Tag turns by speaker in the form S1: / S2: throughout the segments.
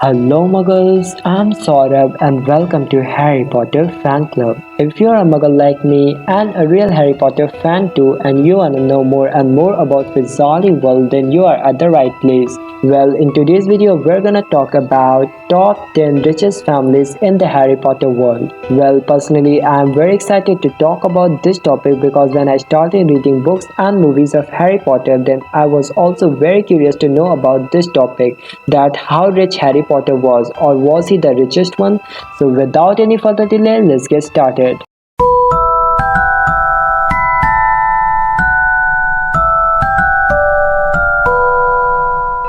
S1: Hello Muggles, I'm Saurabh and welcome to Harry Potter Fan Club. If you're a Muggle like me and a real Harry Potter fan too and you wanna know more and more about Wizarding World then you are at the right place. Well, in today's video we're gonna talk about top 10 richest families in the Harry Potter world. Well, personally I'm very excited to talk about this topic because when I started reading books and movies of Harry Potter then I was also very curious to know about this topic, that how rich Harry Potter was, or was he the richest one? So without any further delay, let's get started.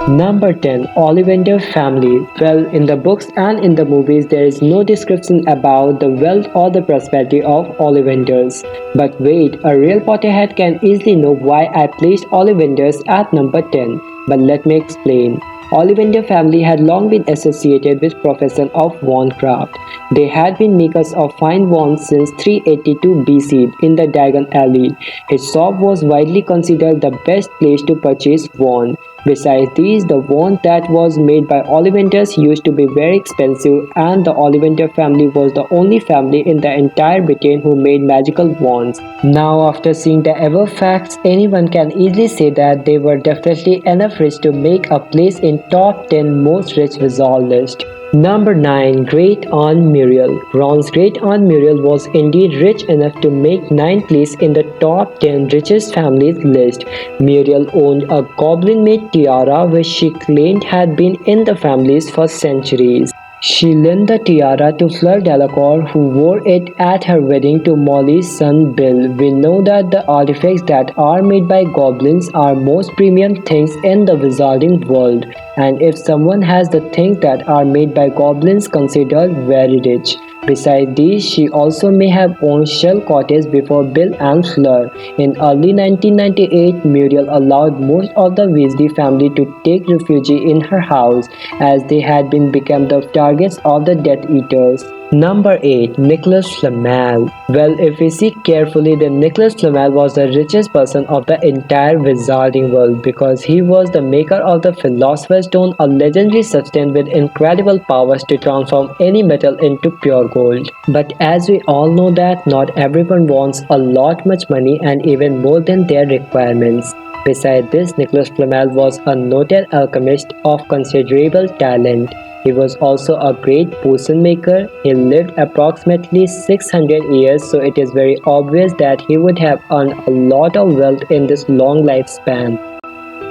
S1: Number 10. Ollivander family. Well, in the books and in the movies, there is no description about the wealth or the prosperity of Ollivanders. But wait, a real Potterhead can easily know why I placed Ollivanders at number 10. But let me explain. Ollivander family had long been associated with profession of wandcraft. They had been makers of fine wands since 382 BC in the Diagon Alley. His shop was widely considered the best place to purchase wand. Besides these, the wand that was made by Ollivanders used to be very expensive, and the Ollivander family was the only family in the entire Britain who made magical wands. Now, after seeing the above facts, anyone can easily say that they were definitely enough rich to make a place in top 10 most rich wizard list. Number 9. Great Aunt Muriel. Ron's great aunt Muriel was indeed rich enough to make 9th place in the top 10 richest families list. Muriel owned a goblin-made tiara which she claimed had been in the families for centuries. She lent the tiara to Fleur Delacour, who wore it at her wedding to Molly's son Bill. We know that the artifacts that are made by goblins are most premium things in the wizarding world, and if someone has the things that are made by goblins considered very rich. Besides these, she also may have owned Shell Cottage before Bill and Fleur. In early 1998, Muriel allowed most of the Weasley family to take refuge in her house as they had been become the targets of the Death Eaters. Number 8. Nicholas Flamel. Well, if we see carefully, then Nicholas Flamel was the richest person of the entire wizarding world because he was the maker of the Philosopher's Stone, a legendary substance with incredible powers to transform any metal into pure gold. But as we all know that not everyone wants a lot much money and even more than their requirements. Besides this, Nicholas Flamel was a noted alchemist of considerable talent. He was also a great potion maker. He lived approximately 600 years, so it is very obvious that he would have earned a lot of wealth in this long lifespan.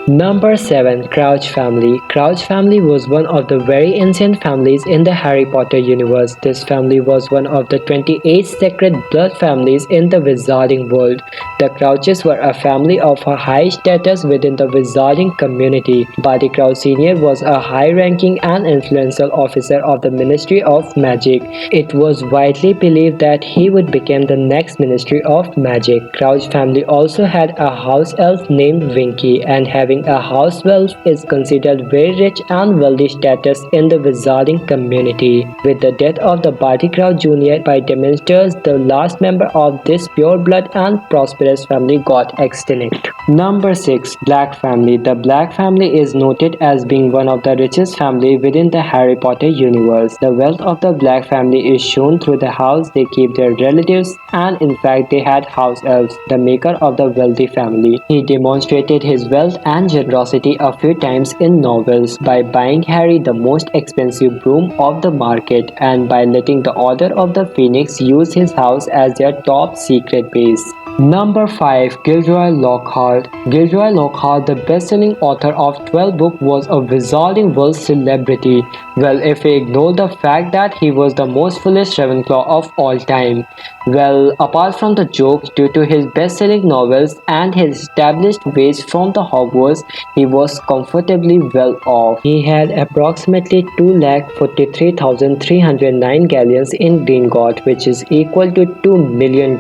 S1: Number 7. Crouch family. Crouch family was one of the very ancient families in the Harry Potter universe. This family was one of the 28 sacred blood families in the wizarding world. The Crouches were a family of a high status within the wizarding community. Barty Crouch Sr. was a high-ranking and influential officer of the Ministry of Magic. It was widely believed that he would become the next Ministry of Magic. Crouch family also had a house elf named Winky, and having a house elf is considered very rich and wealthy status in the wizarding community. With the death of the Barty Crouch Jr. by Dementors, the last member of this pure blood and prosperous family got extinct. Number 6. Black family. The Black family is noted as being one of the richest family within the Harry Potter universe. The wealth of the Black family is shown through the house they keep their relatives, and in fact they had house elves, the maker of the wealthy family. He demonstrated his wealth and generosity a few times in novels by buying Harry the most expensive broom of the market and by letting the Order of the Phoenix use his house as their top secret base. Number 5. Gilderoy Lockhart. Gilderoy Lockhart, the best-selling author of 12 books, was a wizarding world celebrity. Well, if we ignore the fact that he was the most foolish Ravenclaw of all time. Well, apart from the jokes due to his best-selling novels and his established wage from the Hogwarts, he was comfortably well off. He had approximately 2,43,309 galleons in Gringotts, which is equal to $2 million.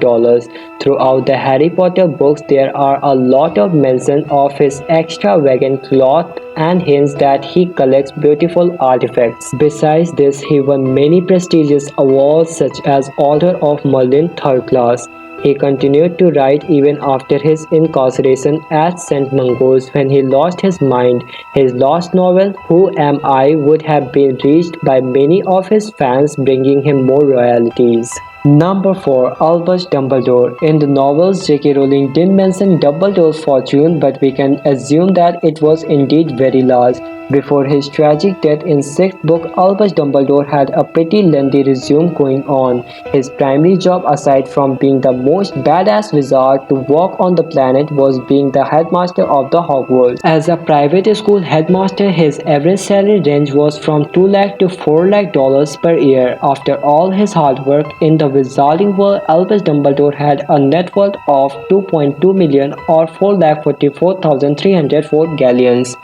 S1: Throughout the Harry Potter books, there are a lot of mention of his extravagant cloth and hints that he collects beautiful artifacts. Besides this, he won many prestigious awards such as Order of Merlin Third Class. He continued to write even after his incarceration at St. Mungo's when he lost his mind. His lost novel, Who Am I, would have been reached by many of his fans, bringing him more royalties. Number 4. Albus Dumbledore. In the novels, Jk Rowling didn't mention Dumbledore's fortune, but we can assume that it was indeed very large. Before his tragic death in 6th book, Albus Dumbledore had a pretty lengthy resume going on. His primary job, aside from being the most badass wizard to walk on the planet, was being the headmaster of the Hogwarts. As a private school headmaster, his average salary range was from $2 lakh to $4 lakh per year. After all his hard work in the wizarding world, Albus Dumbledore had a net worth of 2.2 million or 4,44,304 galleons.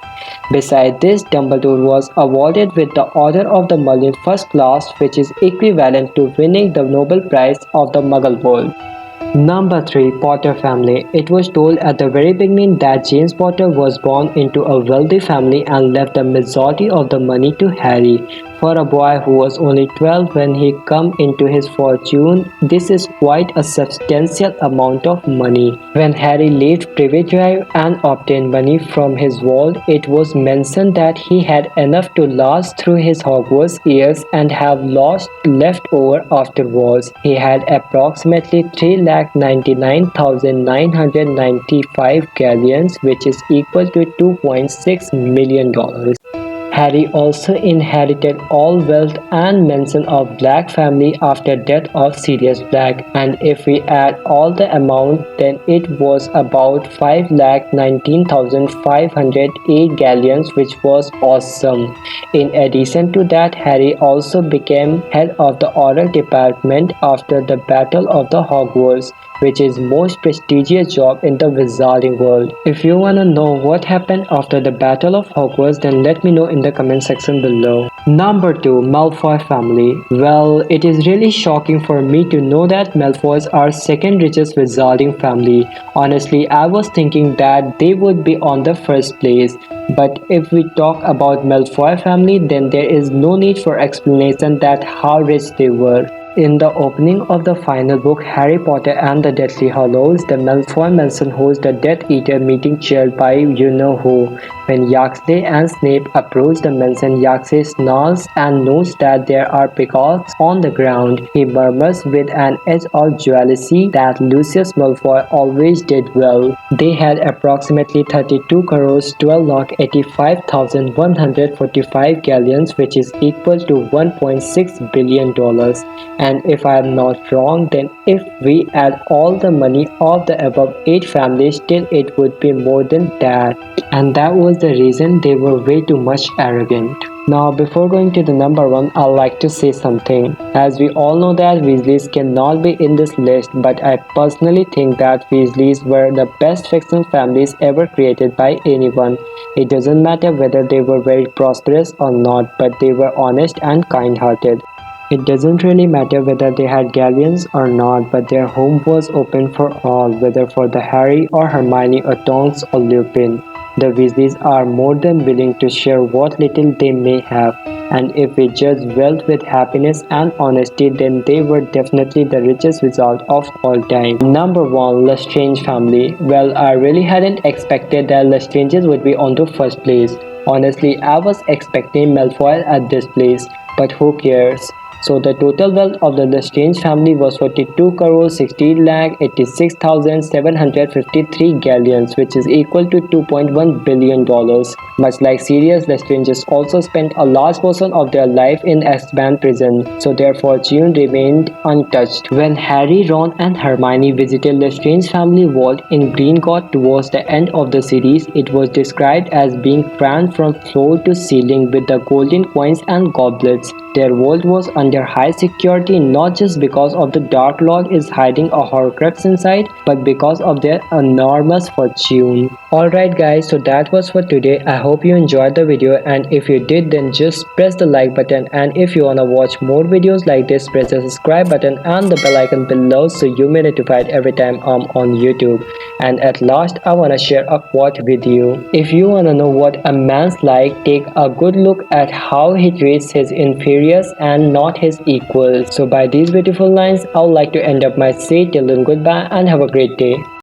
S1: Besides this, Dumbledore was awarded with the Order of the Merlin First Class, which is equivalent to winning the Nobel Prize of the Muggle world. Number 3. Potter family. It was told at the very beginning that James Potter was born into a wealthy family and left the majority of the money to Harry. For a boy who was only 12 when he came into his fortune, this is quite a substantial amount of money. When Harry left Privy Drive and obtained money from his vault, it was mentioned that he had enough to last through his Hogwarts years and have lost left over afterwards. He had approximately 3,99,995 galleons, which is equal to $2.6 million. Harry also inherited all wealth and mention of Black family after death of Sirius Black, and if we add all the amount, then it was about 5,19,508 galleons, which was awesome. In addition to that, Harry also became head of the oral department after the Battle of the Hogwarts, which is most prestigious job in the wizarding world. If you wanna know what happened after the Battle of Hogwarts, then let me know in the comment section below. Number 2. Malfoy family. Well, it is really shocking for me to know that Malfoys are second richest wizarding family. Honestly, I was thinking that they would be on the first place. But if we talk about Malfoy family, then there is no need for explanation that how rich they were. In the opening of the final book, Harry Potter and the Deathly Hallows, the Malfoy mansion hosts the Death Eater meeting chaired by you-know-who. When Yaxley and Snape approach the mansion, Yaxley snarls and notes that there are peacocks on the ground. He murmurs with an edge of jealousy that Lucius Malfoy always did well. They had approximately 32 crores 12,85,145 galleons, which is equal to $1.6 billion. And if I am not wrong, then if we add all the money of the above 8 families, still it would be more than that. And that was the reason they were way too much arrogant. Now, before going to the number 1, I'd like to say something. As we all know that Weasleys cannot be in this list, but I personally think that Weasleys were the best fictional families ever created by anyone. It doesn't matter whether they were very prosperous or not, but they were honest and kind-hearted. It doesn't really matter whether they had galleons or not, but their home was open for all, whether for the Harry or Hermione or Tonks or Lupin. The Weasleys are more than willing to share what little they may have, and if we judge wealth with happiness and honesty, then they were definitely the richest wizard of all time. Number 1. Lestrange family. Well, I really hadn't expected that Lestranges would be on the first place. Honestly, I was expecting Malfoy at this place, but who cares? So the total wealth of the Lestrange family was 42 crores 16,86,753 galleons, which is equal to $2.1 billion. Much like Sirius, Lestranges also spent a large portion of their life in Azkaban prison, so their fortune remained untouched. When Harry, Ron and Hermione visited Lestrange family vault in Gringotts towards the end of the series, it was described as being crammed from floor to ceiling with the golden coins and goblets. Their vault was under high security not just because of the Dark Lord is hiding a Horcrux inside, but because of their enormous fortune. Alright guys, so that was for today. I hope you enjoyed the video, and if you did, then just press the like button, and if you wanna watch more videos like this, press the subscribe button and the bell icon below so you may be notified every time I'm on YouTube. And at last, I wanna share a quote with you. If you wanna know what a man's like, take a good look at how he treats his inferiors and not his equals. So by these beautiful lines, I would like to end up my say till then goodbye and have a great day.